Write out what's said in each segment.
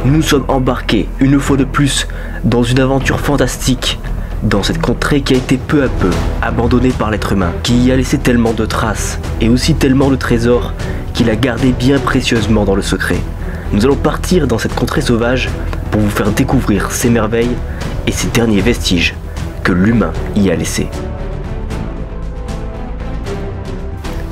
nous nous sommes embarqués une fois de plus dans une aventure fantastique, dans cette contrée qui a été peu à peu abandonnée par l'être humain, qui y a laissé tellement de traces et aussi tellement de trésors qu'il a gardé bien précieusement dans le secret. Nous allons partir dans cette contrée sauvage pour vous faire découvrir ces merveilles et ces derniers vestiges que l'humain y a laissés.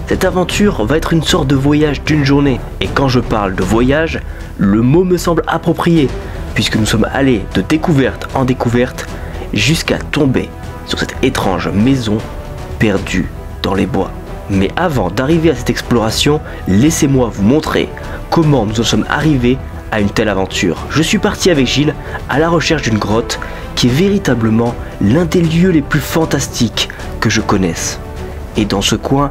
Cette aventure va être une sorte de voyage d'une journée, et quand je parle de voyage, le mot me semble approprié, puisque nous sommes allés de découverte en découverte jusqu'à tomber sur cette étrange maison perdue dans les bois. Mais avant d'arriver à cette exploration, laissez-moi vous montrer comment nous en sommes arrivés à une telle aventure. Je suis parti avec Gilles à la recherche d'une grotte qui est véritablement l'un des lieux les plus fantastiques que je connaisse. Et dans ce coin,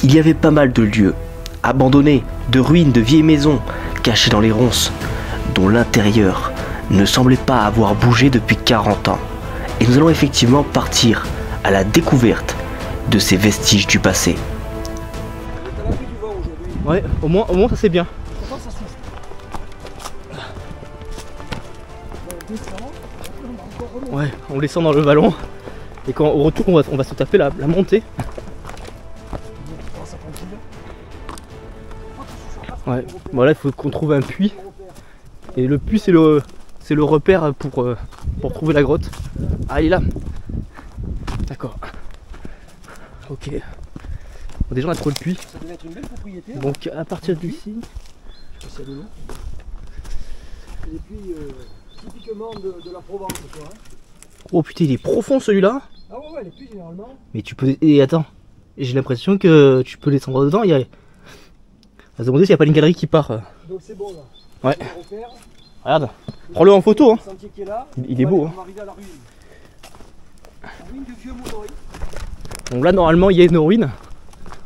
il y avait pas mal de lieux abandonnés, de ruines, de vieilles maisons cachées dans les ronces, dont l'intérieur ne semblait pas avoir bougé depuis 40 ans. Et nous allons effectivement partir à la découverte de ces vestiges du passé. Ouais, au moins ça c'est bien. Ouais, on descend dans le vallon et quand au retour on va se taper la montée. Ouais, bon là il faut qu'on trouve un puits et le puits c'est le repère pour trouver la grotte. Ah il est là. D'accord. Ok. Bon, déjà on a trouvé le puits. Ça devait être une belle propriété. Donc à partir d'ici. Je sais pas si de l'eau. C'est des puits typiquement de la Provence quoi. Hein. Oh putain il est profond celui-là. Ah ouais les puits généralement. Mais tu peux. Et attends. J'ai l'impression que tu peux descendre dedans. On va se demander s'il n'y a pas une galerie qui part. Donc c'est bon là. Ouais. Regarde. Prends-le en photo. Hein. Le sentier qui est là. Il est beau. On va arriver à la ruine. La ruine du vieux Monoï. Donc là normalement il y a une ruine.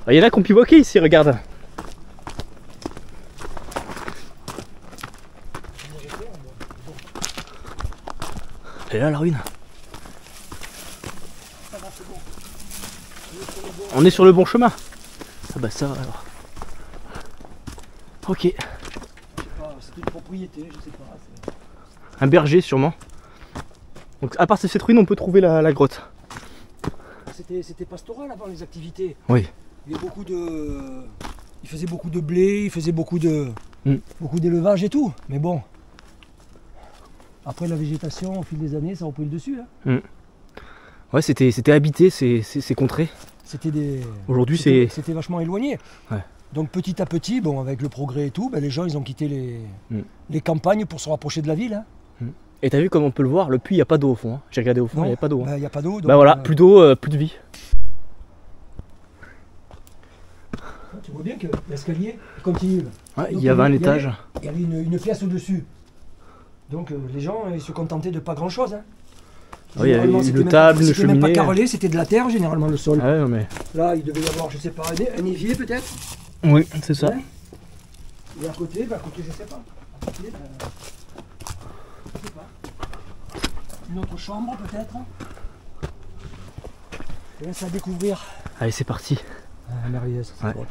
Il y en a qu'on pivoqué ici, regarde. Et là la ruine. On est sur le bon chemin. Ah bah ça alors. Ok. Je sais pas, c'est une propriété, je sais pas. Un berger sûrement. Donc à part cette ruine on peut trouver la grotte. C'était pastoral avant les activités. Oui. Il y avait beaucoup de. Il faisait beaucoup de blé, il faisait beaucoup d'élevage et tout. Mais bon. Après la végétation, au fil des années, ça a repris le dessus. Hein. Ouais, c'était habité ces contrées. C'était des. Aujourd'hui c'était vachement éloigné. Ouais. Donc petit à petit, bon, avec le progrès et tout, ben, les gens ils ont quitté les campagnes pour se rapprocher de la ville. Hein. Et t'as vu comme on peut le voir, le puits il n'y a pas d'eau au fond. Hein. J'ai regardé au fond, il n'y a pas d'eau. Il n'y a pas d'eau. Bah voilà, plus d'eau, plus de vie. Tu vois bien que l'escalier continue. Ouais, il y avait un étage. Il y avait une pièce au-dessus. Donc les gens ils se contentaient de pas grand-chose. Hein. Oui, il y avait une table, une cheminée. C'était même pas carrelé, c'était de la terre généralement le sol. Ah ouais, non, mais... Là il devait y avoir, je sais pas, un évier peut-être. Oui, c'est ça. Ouais. Et à côté, je sais pas. À côté, je sais pas. Une autre chambre peut-être. Et là c'est à découvrir. Allez, c'est parti. Ah, merveilleuse, c'est drôle.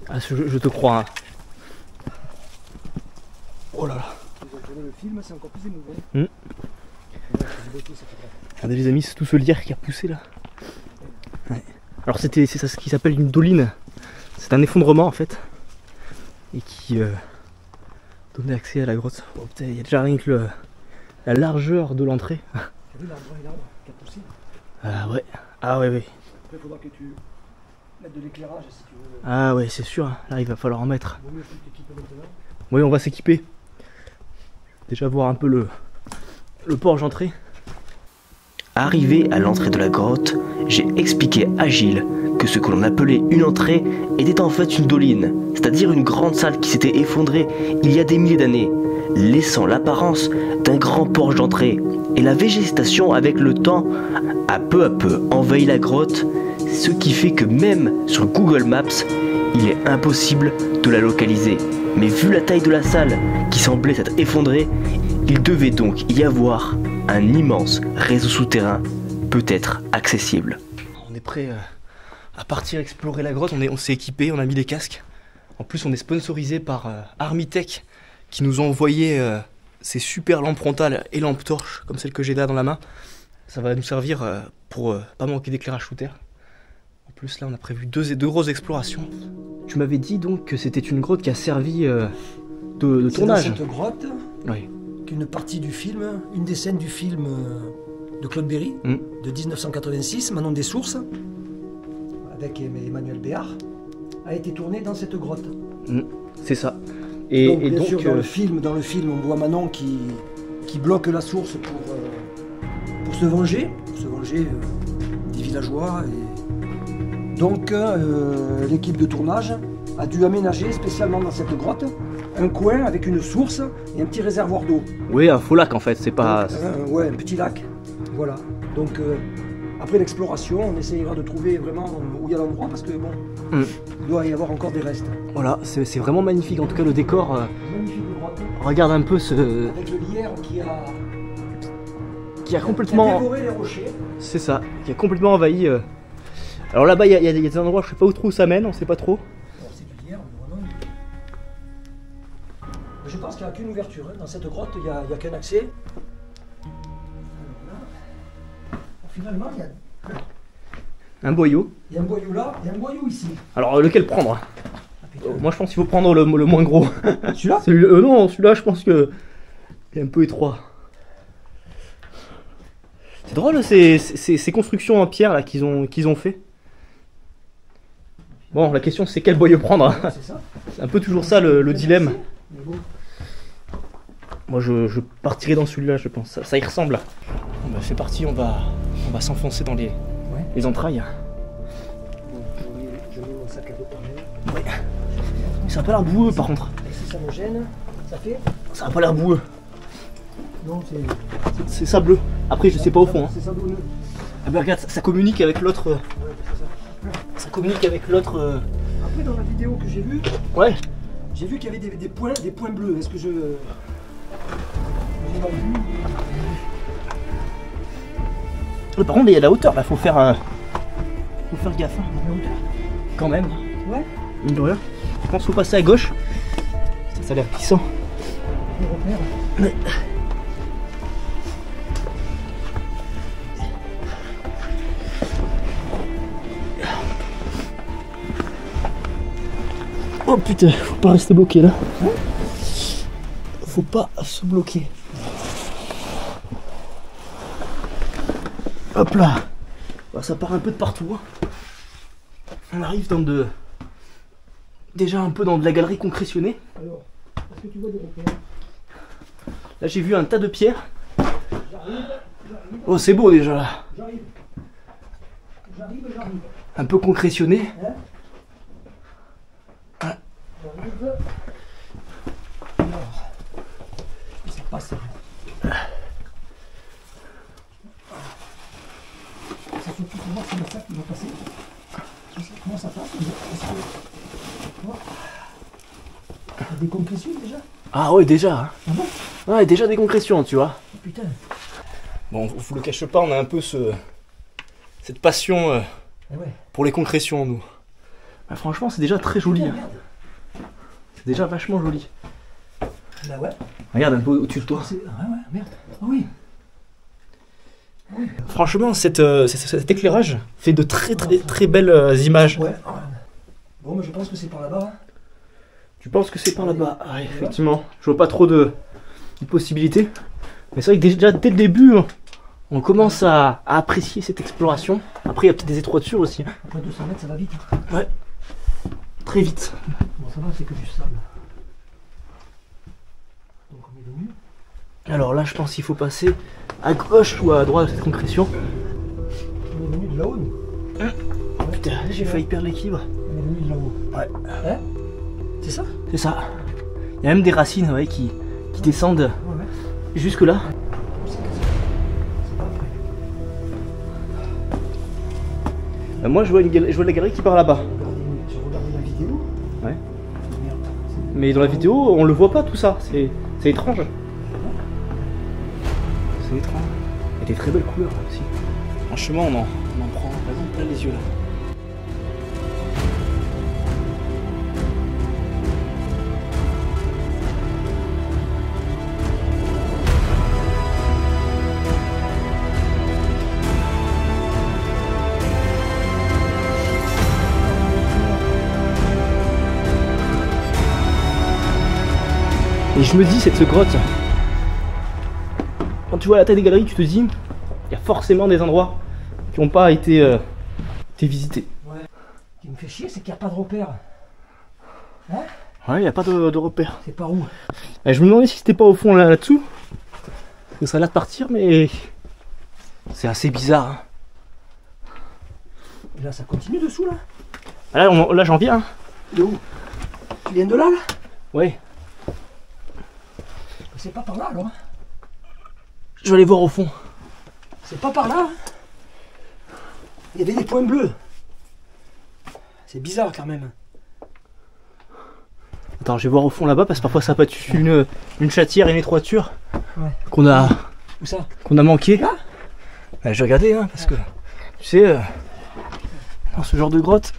Ah, je te crois. Hein. Oh là là. Le film, c'est encore plus émouvant. Regardez les amis, c'est tout ce lierre qui a poussé là. Ouais. Alors c'est ça ce qui s'appelle une doline. C'est un effondrement en fait. Et qui donnait accès à la grotte. Oh putain, il y a déjà rien que la largeur de l'entrée. Tu as vu l'arbre qui a poussé? Ah ouais. Ah ouais, ouais. Après il faudra que tu mettes de l'éclairage si tu veux. Ah ouais, c'est sûr. Là il va falloir en mettre. Vaut mieux que tu t'équipes maintenant. Oui, on va s'équiper. Déjà voir un peu le porche d'entrée. Arrivé à l'entrée de la grotte, j'ai expliqué à Gilles que ce que l'on appelait une entrée était en fait une doline, c'est-à-dire une grande salle qui s'était effondrée il y a des milliers d'années, laissant l'apparence d'un grand porche d'entrée. Et la végétation avec le temps a peu à peu envahi la grotte, ce qui fait que même sur Google Maps, il est impossible de la localiser. Mais vu la taille de la salle qui semblait s'être effondrée, il devait donc y avoir un immense réseau souterrain, peut-être accessible. On est prêt à partir explorer la grotte, on s'est équipé, on a mis les casques. En plus on est sponsorisé par Armitech qui nous ont envoyé ces super lampes frontales et lampes torches, comme celle que j'ai là dans la main. Ça va nous servir pour pas manquer d'éclairage sous terre. En plus, là, on a prévu deux grosses explorations. Tu m'avais dit donc que c'était une grotte qui a servi de tournage. C'est dans cette grotte Oui. qu'une partie du film, une des scènes du film de Claude Berry, de 1986, Manon des Sources, avec Emmanuel Béard, a été tournée dans cette grotte. C'est ça. Donc, bien sûr, dans le film, on voit Manon qui bloque la source pour se venger des villageois. Et... Donc, l'équipe de tournage a dû aménager spécialement dans cette grotte un coin avec une source et un petit réservoir d'eau. Oui, un faux lac en fait, c'est pas... Ouais, un petit lac. Voilà. Donc, après l'exploration, on essayera de trouver vraiment où il y a l'endroit parce que bon, il doit y avoir encore des restes. Voilà, c'est vraiment magnifique. En tout cas, le décor. Magnifique grotte. Regarde un peu ce. Avec le lierre qui a complètement. Qui a dévoré les rochers. C'est ça, qui a complètement envahi. Alors là-bas, il y a des endroits, je sais pas où ça mène, on sait pas trop. Alors, c'est du lierre, vraiment. Je pense qu'il n'y a qu'une ouverture. Hein. Dans cette grotte, il n'y a qu'un accès. Finalement, il y a un boyau. Il y a un boyau là et un boyau ici. Alors lequel prendre? Moi je pense qu'il faut prendre le moins gros. Celui-là? Non, celui-là je pense que il est un peu étroit. C'est drôle ces constructions en pierre là qu'ils ont fait. Bon, la question c'est quel boyau prendre. C'est un peu toujours ça le dilemme. Moi je partirai dans celui-là, je pense. Ça y ressemble. Bon, bah, c'est parti, on va s'enfoncer dans les entrailles. Bon, je mets mon sac à dos par là. Ouais. Ça a pas l'air boueux par contre. Si ça me gêne, ça fait. Ça a pas l'air boueux. Non, c'est sableux. Après, je sais pas au fond. Hein. C'est sablonneux. Ah bah regarde, ça communique avec l'autre. Ouais, c'est ça. Ça communique avec l'autre. Après, dans la vidéo que j'ai vue, ouais. J'ai vu qu'il y avait des points bleus. Est-ce que j'ai mal vu? Par contre, il y a de la hauteur là, faut faire gaffe. Hein. La hauteur? Quand même. Ouais. Une douleur. Je pense qu'il faut passer à gauche. Ça a l'air puissant. Les repères. Ouais. Oh putain, faut pas rester bloqué là. Faut pas se bloquer. Hop là. Bah, ça part un peu de partout. Hein. On arrive dans déjà un peu dans de la galerie concrétionnée. Alors, est-ce que tu vois des repères? Là j'ai vu un tas de pierres. J'arrive. Oh c'est beau déjà là. J'arrive. Un peu concrétionné. Hein? Ah. J'arrive. Alors, c'est pas ça. C'est surtout pour voir si le sac va passer. Comment ça passe? Il y a des compressions déjà? Ah ouais déjà. Hein. Ah bon? Ouais déjà des concrétions tu vois. Oh, putain. Bon on vous le cache pas, on a un peu cette passion Ouais. pour les concrétions nous. Bah, franchement c'est déjà très joli. Hein. C'est déjà vachement joli. Bah ouais. Regarde un peu au-dessus de toi. Ouais, merde. Ah oui. Franchement, cet éclairage fait de très belles images. Ouais. Bon, mais je pense que c'est par là-bas. Tu penses que c'est par là-bas? Ah, effectivement. Je vois pas trop de possibilités. Mais c'est vrai que déjà, dès le début, on commence à apprécier cette exploration. Après, il y a peut-être des étroitures aussi. Après 200 mètres, ça va vite. Ouais. Très vite. Bon, ça va, c'est que du sable. Donc, on est venu. Alors là, je pense qu'il faut passer à gauche ou à droite de cette concrétion. On est venu de là-haut, nous. Putain, j'ai failli perdre l'équilibre. On est venu de là-haut. Ouais. Hein? C'est ça? C'est ça. Il y a même des racines ouais, qui descendent Ouais. jusque là. C'est pas vrai. Moi, je vois la galerie qui part là-bas. J'ai regardé la vidéo. Ouais. Merde. Mais dans la vidéo, on le voit pas tout ça. C'est étrange. C'est étrange. Il y a des très belles couleurs là aussi. Franchement, on en prend vraiment plein les yeux là. je me dis, cette grotte, quand tu vois la taille des galeries, tu te dis, il y a forcément des endroits qui n'ont pas été visités. Ouais. Ce qui me fait chier, c'est qu'il n'y a pas de repère. Hein? Ouais, il n'y a pas de repère. C'est par où? Et je me demandais si c'était pas au fond là-dessous. Parce que ça a l'air de partir, mais c'est assez bizarre. Hein. Et là, ça continue dessous, là? Là, j'en viens. De où? Tu viens de là, là? Ouais. C'est pas par là, alors? Je vais aller voir au fond. C'est pas par là? Il y avait des points bleus. C'est bizarre, quand même. Attends, je vais voir au fond là-bas parce que parfois ça peut être une chatière, une étroiture Ouais. qu'on a Où ça? manqué. Là? Ben, je vais regarder hein, parce que tu sais, dans ce genre de grotte.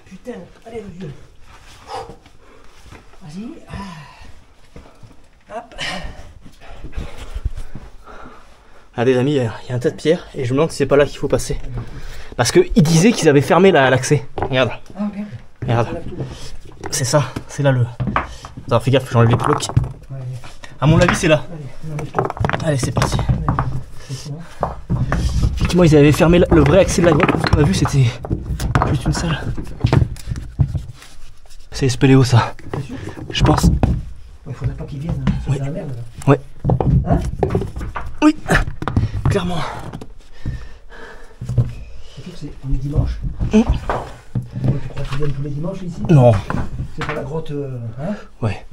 Putain, allez le vieux. Vas-y. Hop. Ah les amis, il y a un tas de pierres et je me demande si c'est pas là qu'il faut passer. Parce qu'ils disaient qu'ils avaient fermé l'accès. Regarde. Ah, ok. Regarde. C'est ça, c'est là le. Attends, fais gaffe, j'enlève les blocs. Ouais, À mon avis, c'est là. allez, Allez, c'est parti. c'est bon. Effectivement, ils avaient fermé le vrai accès de la grotte. On a vu, c'était juste une salle. C'est Espéléo, ça. C'est sûr? Je pense. Il faudrait pas qu'ils viennent. C'est Ouais. de la merde, là. Ouais. Hein? Oui, clairement. On est dimanche. Tu crois qu'ils viennent tous les dimanches ici? Non. C'est pas la grotte. Hein? Ouais.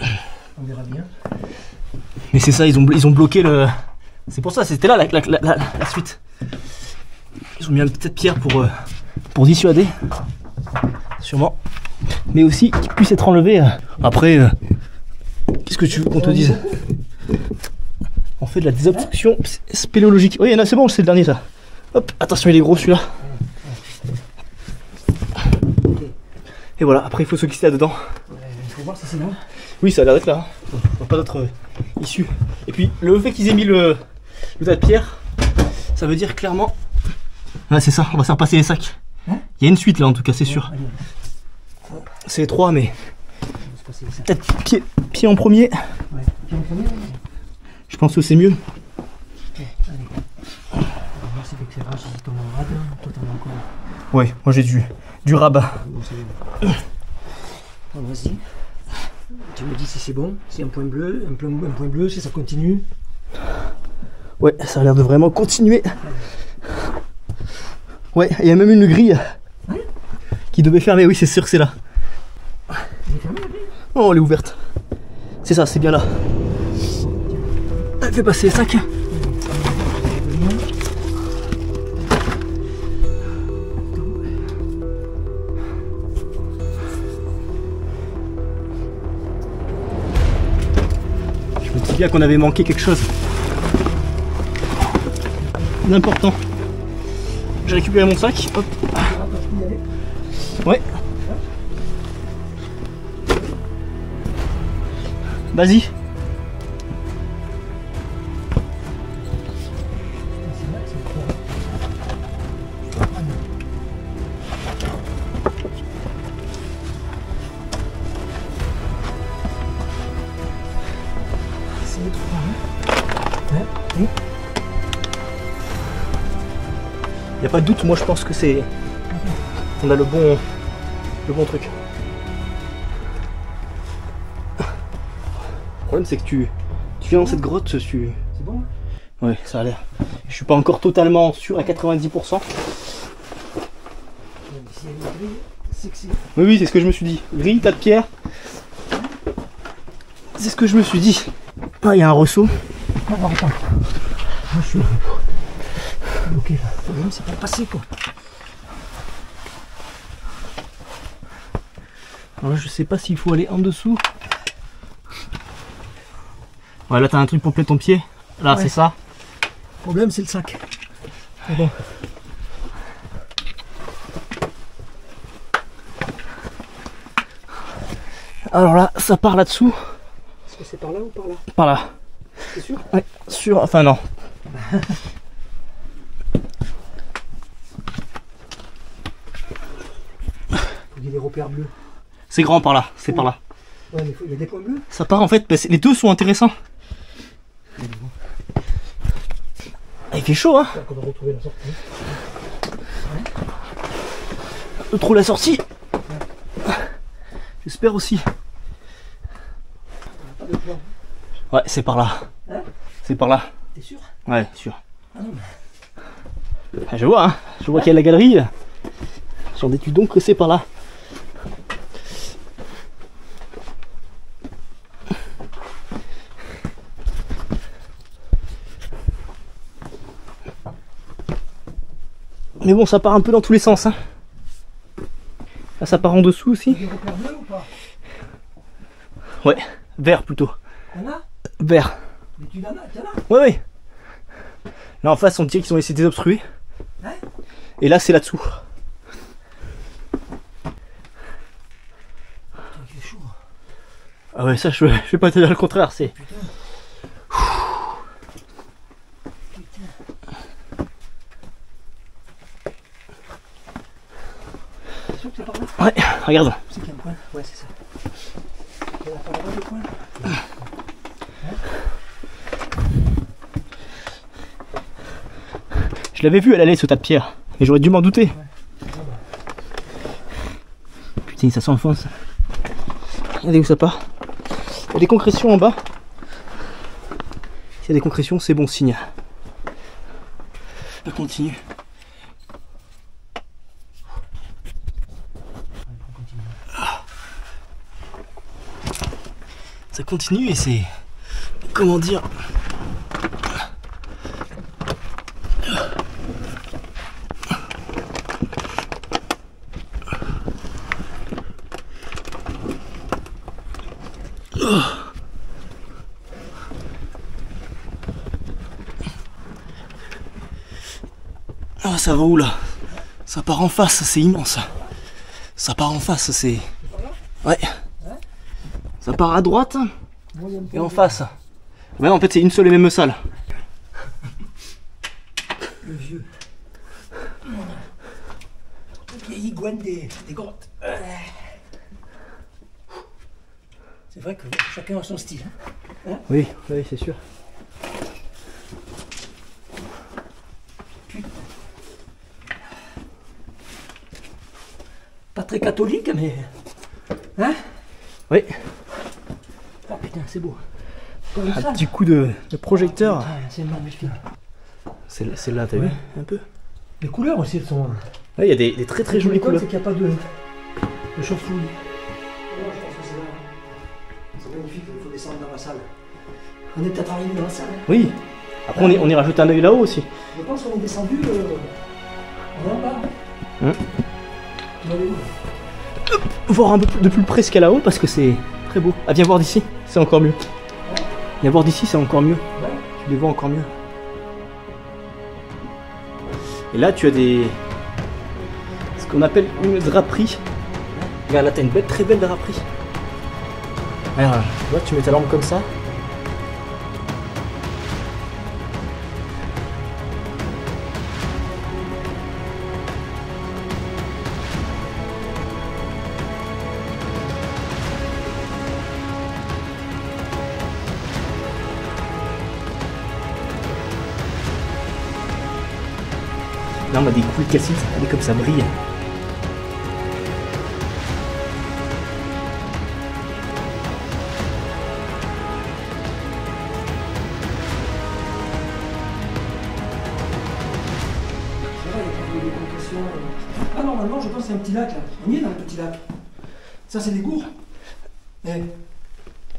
On verra bien. Mais c'est ça, ils ont bloqué le. C'est pour ça, c'était là la suite. Ils ont mis une petite pierre pour dissuader. Sûrement. Mais aussi qu'il puisse être enlevé. Après, qu'est-ce que tu veux qu'on te dise? On fait de la désobstruction spéléologique. Oui, c'est bon, c'est le dernier ça. Hop, attention, il est gros celui-là. Et voilà, après il faut se glisser là-dedans. Il faut voir si c'est là. Oui, ça a l'air d'être là. Il n'y a pas d'autre issue. Et puis, le fait qu'ils aient mis le tas de pierre, ça veut dire clairement. Ouais, c'est ça, on va faire passer les sacs. Hein? Il y a une suite là en tout cas, c'est sûr. Allez, C'est étroit, mais on va se passer les sacs. peut-être pied en premier. Ouais. Pied en premier, ouais. Je pense que c'est mieux. Ok, allez. On va voir si l'éclairage il tombe en rade. Toi t'en as encore. Ouais, moi j'ai du rabat. Bon, c'est bon. Bon, vas-y. Tu me dis si c'est bon, si un point bleu, un point bleu, si ça continue. Ouais, ça a l'air de vraiment continuer. Ouais, il y a même une grille qui devait fermer. Oui, c'est sûr que c'est là. Elle est fermée la grille? Oh, elle est ouverte. C'est ça, c'est bien là. Elle fait passer les sacs. Je me dis bien qu'on avait manqué quelque chose d'important. J'ai récupéré mon sac. Hop. Ouais. Vas-y. Y a pas de doute, moi je pense que c'est. On a le bon truc. Le problème c'est que tu viens dans cette grotte, C'est bon? Ouais, ça a l'air. Je suis pas encore totalement sûr à 90%. Si elle est grille, c'est que c'est. Oui, c'est ce que je me suis dit. Grille, tas de pierre. C'est ce que je me suis dit. Ah, il y a un ressaut. Non, attends. Moi je suis bloqué là. Le problème c'est pas passé quoi. Alors là, je sais pas s'il faut aller en dessous. Ouais, là t'as un truc pour placer ton pied. Là, Ouais. c'est ça. Le problème c'est le sac. Mais bon. Alors là, ça part là-dessous. Est-ce que c'est par là ou par là? Par là. C'est sûr? Ouais, sûr. Enfin non. Il y a des repères bleus. C'est grand par là, c'est par là. Ouais, mais il y a des points bleus. Ça part en fait, bah, les deux sont intéressants. Ah, il fait chaud hein. On va retrouver la sortie. On trouve la sortie. J'espère aussi. Pas de plan. Ouais, c'est par là. Hein? C'est par là. T'es sûr? Ouais, sûr. Ah non, mais... Ah, je vois, hein. Je vois qu'il y a la galerie. J'en déduis donc que c'est par là. Mais bon, ça part un peu dans tous les sens. Hein. Là, ça part en dessous aussi. Il y a des repères bleus ou pas? Ouais, vert plutôt. Y'en a? Vert. Mais tu en as? T'en as? Ouais, ouais. Là en face, on dirait qu'ils ont laissé désobstruer. Hein? Et là, c'est là-dessous. Putain, il fait chaud. Ah ouais, ça, je vais pas te dire le contraire. C'est. Putain. C'est sûr que c'est par là? Ouais, regarde. C'est qu'il y a un point? Ouais, c'est ça. Il y en a pas là-bas le point? Je l'avais vu à l'aller ce tas de pierre. Et j'aurais dû m'en douter. Putain, ça s'enfonce. Regardez où ça part. Il y a des concrétions en bas. S'il y a des concrétions, c'est bon signe. Ça continue. Ça continue et c'est... Comment dire? Ah, ça va où là? Ça part en face, c'est immense. Ça part en face, c'est... Ouais. Ça part à droite et en face. Ouais, en fait, c'est une seule et même salle. Le vieux. Le vieil iguane des grottes. C'est vrai que chacun a son style. Hein? Oui, oui, c'est sûr. Pas très catholique, mais... Hein? Oui. Oh putain, c'est beau. Comme Un ça. petit coup de projecteur. Ah, c'est magnifique. C'est là, t'as vu? Un peu. Les couleurs aussi, elles sont... Ouais, il y a des très très jolies couleurs. C'est qu'il n'y a pas de chauve-souris. Je pense que c'est là. C'est magnifique, il faut descendre dans la salle. On est peut-être arrivé dans la salle. Hein. Oui. Après, on y rajoute un œil là-haut aussi. Je pense qu'on est descendu... On est en bas. On est où? Voir un peu de plus près ce qu'il y a là-haut parce que c'est très beau. Ah, viens voir d'ici, c'est encore mieux. Viens voir d'ici, c'est encore mieux. Ouais. Tu les vois encore mieux. Et là, tu as des... ce qu'on appelle une draperie. Regarde, là, t'as une belle, très belle draperie. Regarde, tu vois, tu mets ta lampe comme ça. Là, on a des coups de calcite, regardez comme ça brille. Ah, normalement, je pense que c'est un petit lac là. On y est dans le petit lac. Ça, c'est des gourds. Et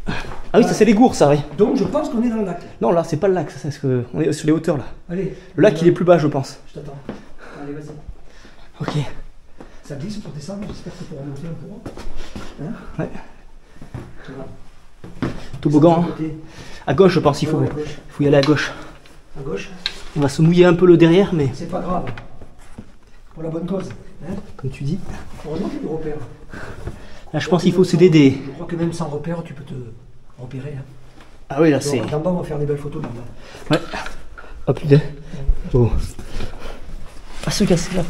Ah oui, ça c'est les gourds, ça, oui. donc, je pense qu'on est dans le lac. Non, là, c'est pas le lac, ça, c'est ce que... on est sur les hauteurs, là. Allez. Le lac, il est plus bas, je pense. Je t'attends. Allez, vas-y. Ok. Ça glisse pour descendre, j'espère que c'est pour remonter un peu. Hein? Ouais. Voilà. Toboggan, hein. Côté. À gauche, je pense, il faut Ouais, à gauche. y aller à gauche. À gauche. On va se mouiller un peu le derrière, mais C'est pas grave. Pour la bonne cause. Hein? comme tu dis. Heureusement qu'il y a des repères. Là, je pense qu'il faut s'aider des... Je crois que même sans repère, tu peux te repérer. Hein. Ah oui, là, c'est... D'en bas, on va faire des belles photos d'en bas. Ouais. Oh putain. Oh. Ah, se casser là.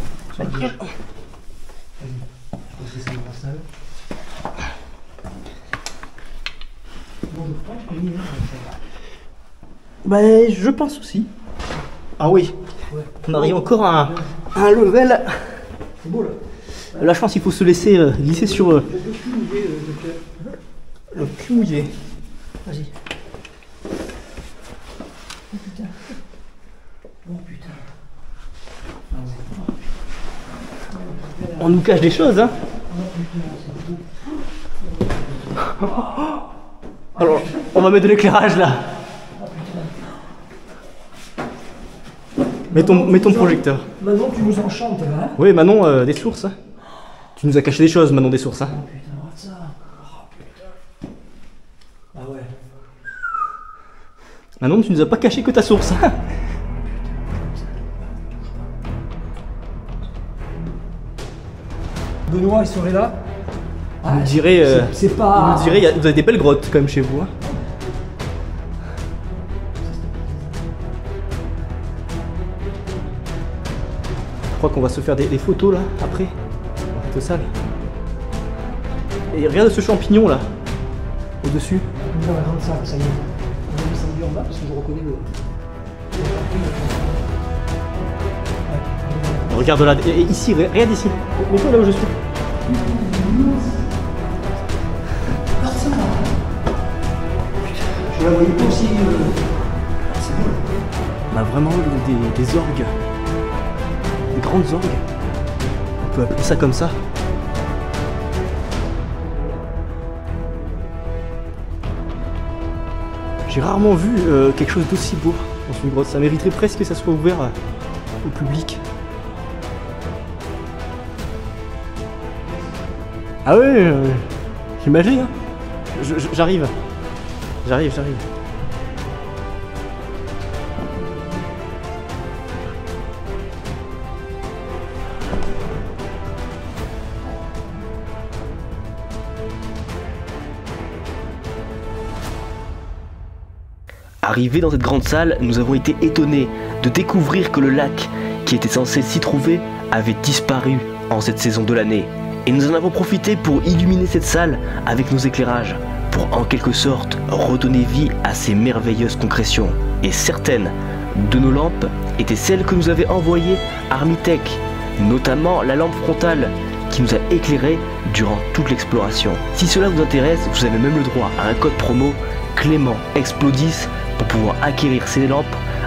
Bah, je pense aussi. Ah oui. Ouais. On arrive encore à un level. C'est beau là. Là, je pense qu'il faut se laisser glisser sur le cul mouillé. Vas-y. Oh putain. Oh putain. On nous cache des choses, hein. Alors, on va mettre de l'éclairage là. Mets ton projecteur. Manon, tu nous enchantes là. Hein. Oui, Manon, des sources. Tu nous as caché des choses, Manon, des sources. Hein. Oh putain, regarde ça. Oh putain. Ah ouais. Manon, tu nous as pas caché que ta source. Hein. Benoît, il serait là. Vous me direz, c'est pas. vous me direz, vous avez des belles grottes quand même chez vous. Hein. Je crois qu'on va se faire des photos là, après. C'est ça là. Et regarde ce champignon là, au-dessus. On va rendre ça, ça y est. On va descendre en bas parce que je reconnais le. Regarde là, et ici, regarde ici. Mets-toi là où je suis. Regarde ça. Je la voyais pas aussi. C'est beau. On a vraiment des orgues. Des grandes orgues. On peut appeler ça comme ça. J'ai rarement vu quelque chose d'aussi beau dans une grotte. Ça mériterait presque que ça soit ouvert au public. Ah ouais, j'imagine. Hein. J'arrive. J'arrive. Arrivés dans cette grande salle, nous avons été étonnés de découvrir que le lac qui était censé s'y trouver avait disparu en cette saison de l'année. Et nous en avons profité pour illuminer cette salle avec nos éclairages, pour en quelque sorte redonner vie à ces merveilleuses concrétions. Et certaines de nos lampes étaient celles que nous avait envoyées Armitech, notamment la lampe frontale qui nous a éclairés durant toute l'exploration. Si cela vous intéresse, vous avez même le droit à un code promo Clément Explodis pour pouvoir acquérir ces lampes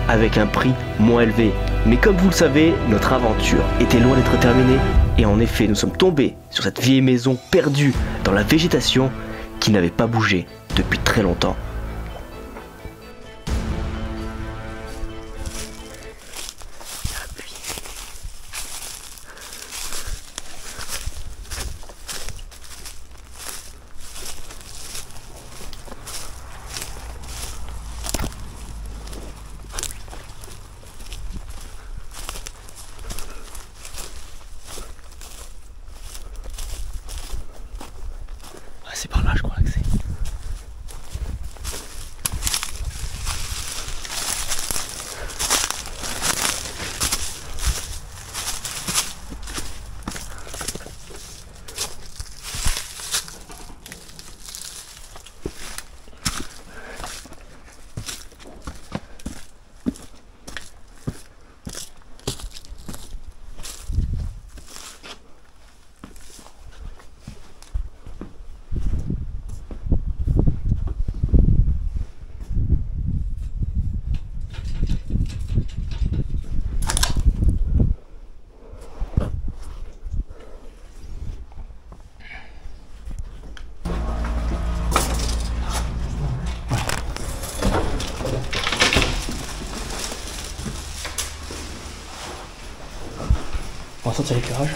avec un prix moins élevé. Mais comme vous le savez, notre aventure était loin d'être terminée et en effet nous sommes tombés sur cette vieille maison perdue dans la végétation qui n'avait pas bougé depuis très longtemps. C'est par là, je crois que c'est. On va sortir l'éclairage.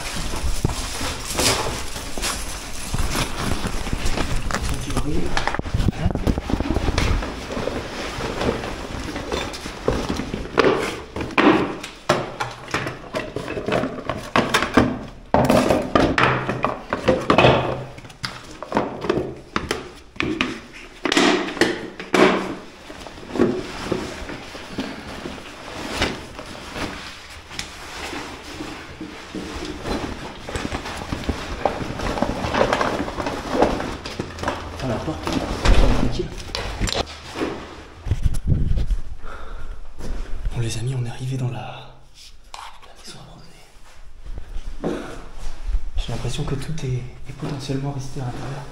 J'ai l'impression que tout est potentiellement resté à l'intérieur.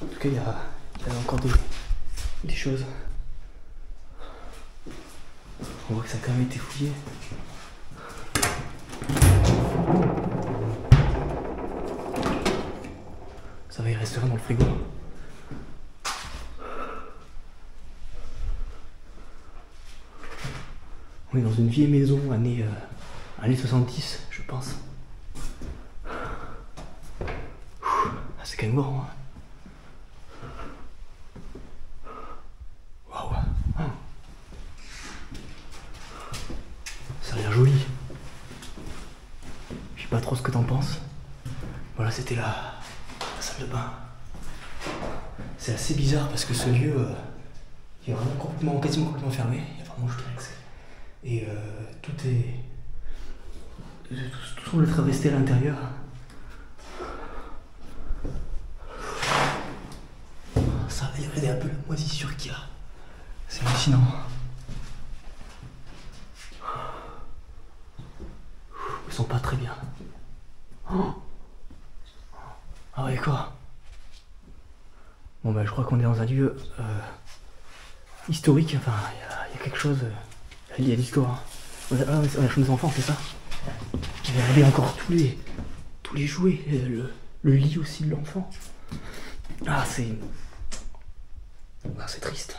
En tout cas, il y a encore des choses. On voit que ça a quand même été fouillé. Ça va, il reste rien dans le frigo. On est dans une vieille maison, années 70, je pense. Ah, c'est quand même grand, hein. Waouh. Ça a l'air joli. Je sais pas trop ce que t'en penses. Voilà, c'était la salle de bain. C'est assez bizarre parce que ce lieu, il est vraiment quasiment complètement fermé. Il y a vraiment juste un accès. Et tout semble être resté à l'intérieur. Ça, regardez un peu la moisissure qu'il y a. C'est hallucinant. Ils sont pas très bien. Ah ouais, quoi. Bon bah je crois qu'on est dans un lieu historique. Enfin, il y a quelque chose. Il y a l'histoire. On a la chambre des enfants, c'est ça. Regardez encore tous les jouets, le lit aussi de l'enfant. Ah, c'est triste.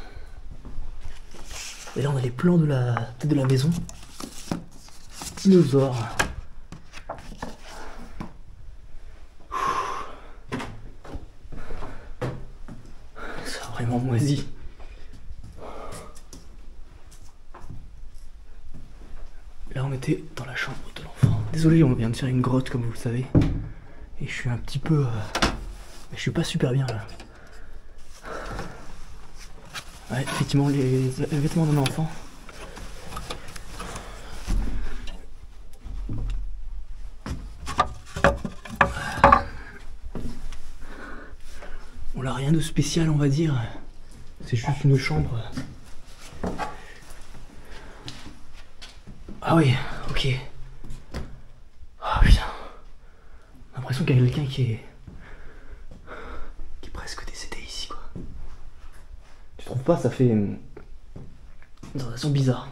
Et là, on a les plans de la maison. Dinosaure. Ça a vraiment moisi. Là, on était dans la chambre de l'enfant. Désolé, on vient de faire une grotte, comme vous le savez. Et je suis un petit peu... mais je suis pas super bien, là. Ouais, effectivement, les vêtements d'un enfant. On n'a rien de spécial, on va dire. C'est juste une chambre. Ah oui, ok. Ah putain. J'ai l'impression qu'il y a quelqu'un qui est presque décédé ici, quoi. Tu trouves pas, ça fait une sensation bizarre.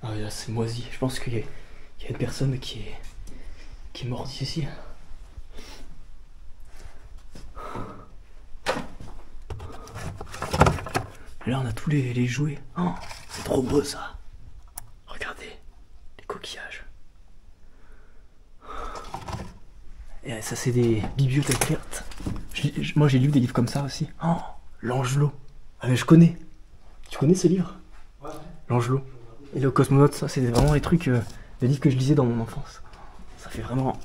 Ah oui, là c'est moisi. Je pense qu'il y a une personne qui est morte ici. Et là on a tous les jouets. Oh, c'est trop beau ça. Regardez, les coquillages. Et ça c'est des bibliothèques vertes. Moi j'ai lu des livres comme ça aussi. Oh, l'Angelot. Ah mais je connais. Tu connais ce livre? Ouais. L'Angelot. Et le Cosmonaute, ça c'est vraiment les trucs, les livres que je lisais dans mon enfance. Ça fait vraiment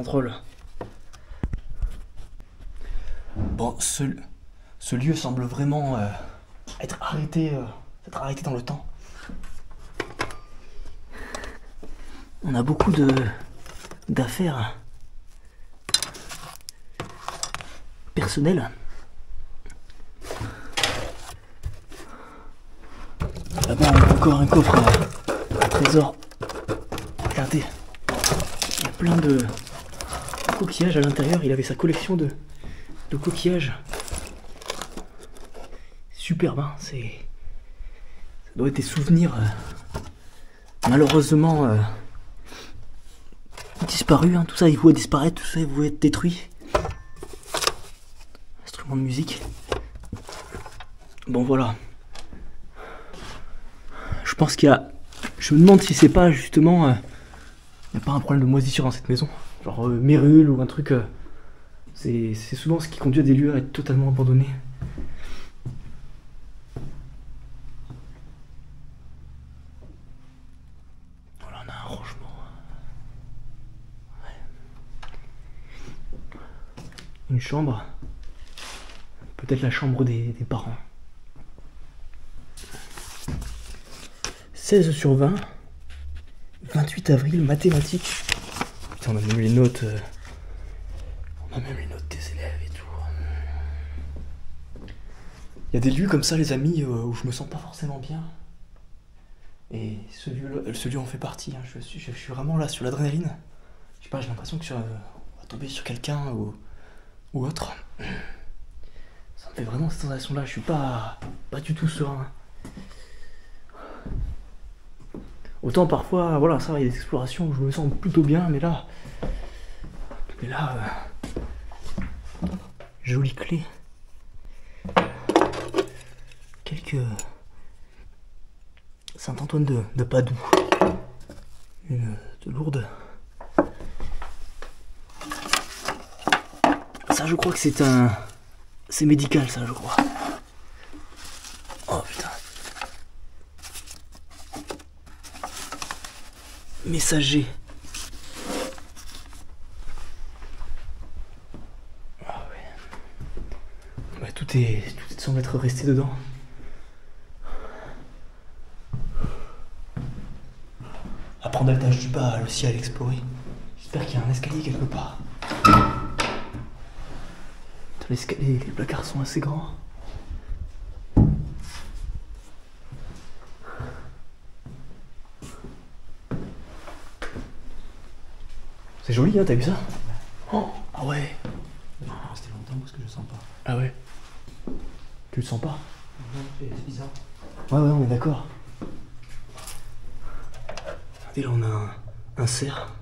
drôle. Bon, ce lieu semble vraiment être arrêté dans le temps. On a beaucoup d'affaires personnelles. Là-bas, on a encore un coffre à trésor. Regardez, il y a plein de coquillages à l'intérieur. Il avait sa collection de coquillages. Superbe, hein, ça doit être des souvenirs malheureusement disparus, hein. Tout ça il voulait disparaître, tout ça il voulait être détruit. Instrument de musique. Bon voilà. Je pense qu'il y a... Je me demande si c'est pas justement... il n'y a pas un problème de moisissure dans cette maison. Genre mérule ou un truc... c'est souvent ce qui conduit à des lieux à être totalement abandonnés. Voilà, on a un rangement. Ouais. Une chambre. Peut-être la chambre des parents. 16 sur 20. 28 avril, mathématiques. Putain, on a même les notes. On a même les notes des élèves et tout. y a des lieux comme ça, les amis, où je me sens pas forcément bien. Et ce lieu en fait partie. Hein. Je suis vraiment là sur l'adrénaline. Je sais pas, j'ai l'impression que on va tomber sur quelqu'un ou autre. Ça me fait vraiment cette sensation-là. Je suis pas du tout serein. Autant parfois, voilà, ça, il y a des explorations où je me sens plutôt bien, mais là, jolie clé. Quelques Saint-Antoine de Padoue. Une lourde. Ça, je crois que c'est médical, ça, je crois. Oh putain. Messager. Ah ouais. Bah, tout semble être resté dedans. À prendre l'étage du bas, le ciel à l'explorer. J'espère qu'il y a un escalier quelque part. L'escalier, les placards sont assez grands. C'est joli, hein, t'as vu ça? Oh, ah ouais. Je vais rester longtemps parce que je sens pas. Ah ouais. Tu le sens pas? Non, c'est bizarre. Ouais, on est d'accord. Regardez, là, on a un cerf.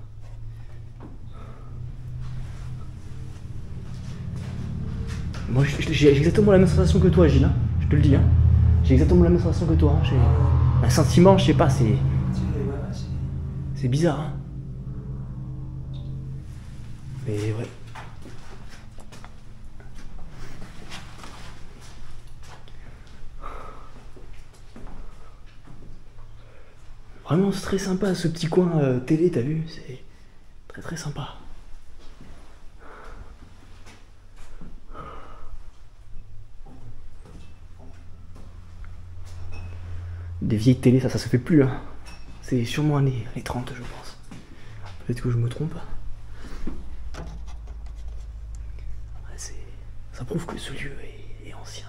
Moi, j'ai exactement la même sensation que toi, Gilles. Hein. Je te le dis. Hein. J'ai exactement la même sensation que toi. Hein. J'ai un sentiment, je sais pas, c'est bizarre. Hein. Mais ouais. Vraiment, c'est très sympa ce petit coin télé, t'as vu? C'est très très sympa. Des vieilles télés, ça se fait plus. Hein. C'est sûrement les 30, je pense. Peut-être que je me trompe. Ouais, ça prouve que ce lieu est ancien.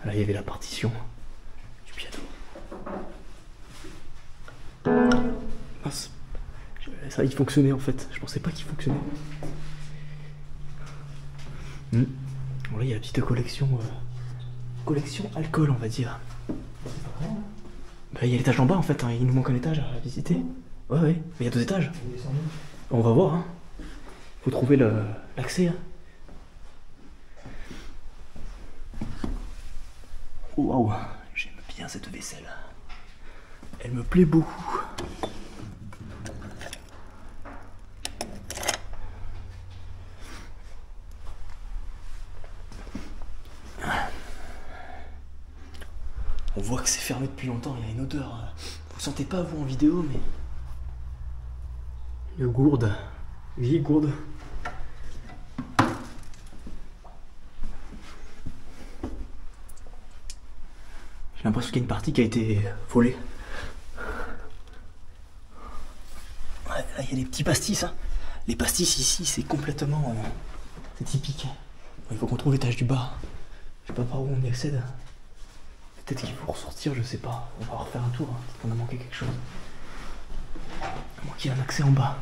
Là, il y avait la partition du piano. Mince. Ça, il fonctionnait en fait. Je pensais pas qu'il fonctionnait. Bon, là, il y a la petite collection alcool, on va dire. Bah, il y a l'étage en bas en fait. Hein. Il nous manque un étage à visiter. Ouais. Mais il y a 2 étages. On va voir. Hein. Faut trouver l'accès. Hein. Waouh, j'aime bien cette vaisselle. Elle me plaît beaucoup. On voit que c'est fermé depuis longtemps, il y a une odeur. Vous sentez pas vous en vidéo, mais... Une gourde. Vieille gourde. J'ai l'impression qu'il y a une partie qui a été volée. Ouais, là il y a des petits pastis. Hein. Les pastis ici, c'est complètement... c'est typique. Bon, il faut qu'on trouve l'étage du bas. Je sais pas par où on y accède. Peut-être qu'il faut ressortir, je sais pas. On va refaire un tour. Hein. Peut-être qu'on a manqué quelque chose. À moins qu'il y ait un accès en bas.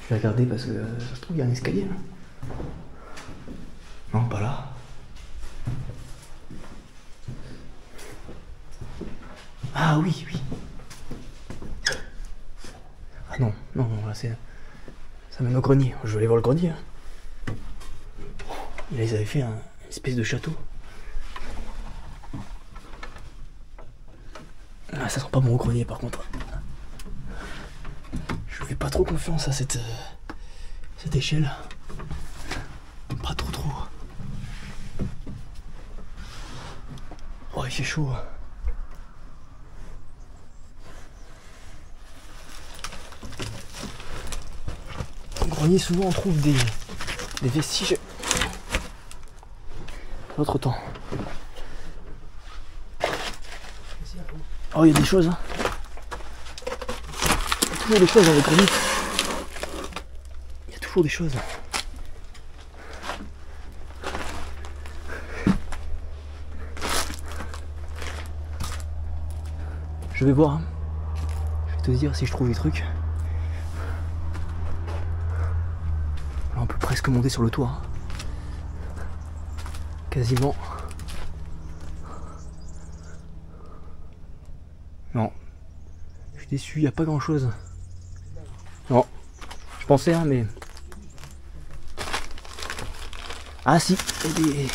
Je vais regarder parce que ça se trouve il y a un escalier là. Non, pas là. Ah oui. Ah non, là c'est... Ça mène au grenier. Je vais aller voir le grenier. Hein. Et là ils avaient fait une espèce de château. Ah, ça sent pas bon au grenier par contre. Je fais pas trop confiance à cette échelle. Pas trop. Oh, il fait chaud. Au grenier, souvent on trouve des vestiges L'autre temps. Oh, il y a des choses, hein. Il y a toujours des choses dans les granits. Il y a toujours des choses. Je vais voir. Hein. Je vais te dire si je trouve des trucs. Là, on peut presque monter sur le toit. Hein. Quasiment. Non. Je suis déçu, il n'y a pas grand chose. Non. Je pensais, hein, mais. Ah si, il y a des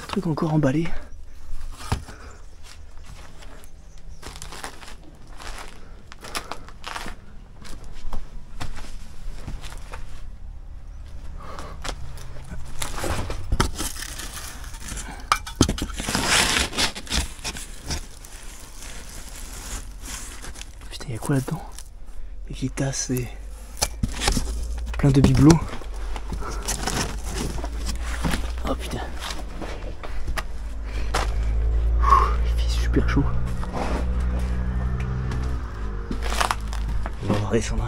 trucs encore emballés. Putain, il y a quoi là-dedans? Des tasses et plein de bibelots. Oh putain. Il fait super chaud. On va voir descendre.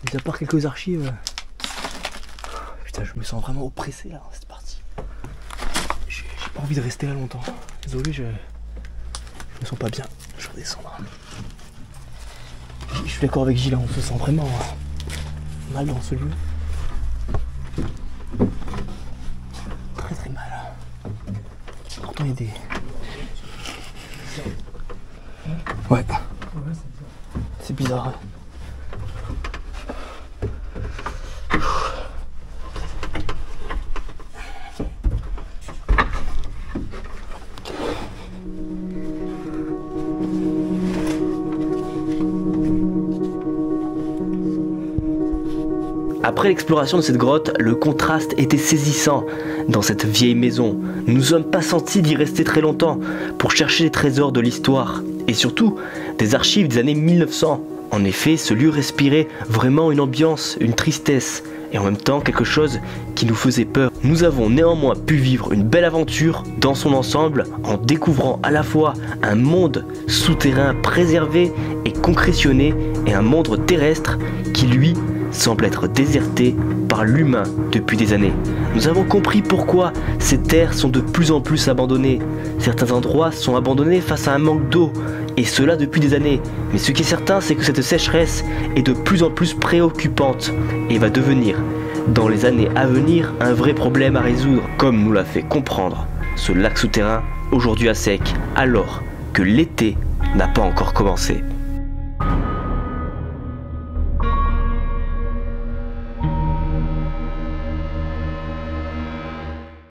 Mis à part quelques archives. Putain, je me sens vraiment oppressé là dans cette partie. J'ai pas envie de rester là longtemps. Désolé, je me sens pas bien. Je vais redescendre. Je suis d'accord avec Gilles, on se sent vraiment mal dans ce lieu. Très très mal. Pourtant il y a des... Ouais. C'est bizarre. Après l'exploration de cette grotte, le contraste était saisissant. Dans cette vieille maison, nous ne sommes pas sentis d'y rester très longtemps pour chercher les trésors de l'histoire et surtout des archives des années 1900. En effet, ce lieu respirait vraiment une ambiance, une tristesse et en même temps quelque chose qui nous faisait peur. Nous avons néanmoins pu vivre une belle aventure dans son ensemble en découvrant à la fois un monde souterrain préservé et concrétionné et un monde terrestre qui lui semble être déserté par l'humain depuis des années. Nous avons compris pourquoi ces terres sont de plus en plus abandonnées. Certains endroits sont abandonnés face à un manque d'eau, et cela depuis des années. Mais ce qui est certain, c'est que cette sécheresse est de plus en plus préoccupante et va devenir, dans les années à venir, un vrai problème à résoudre, comme nous l'a fait comprendre ce lac souterrain aujourd'hui à sec, alors que l'été n'a pas encore commencé.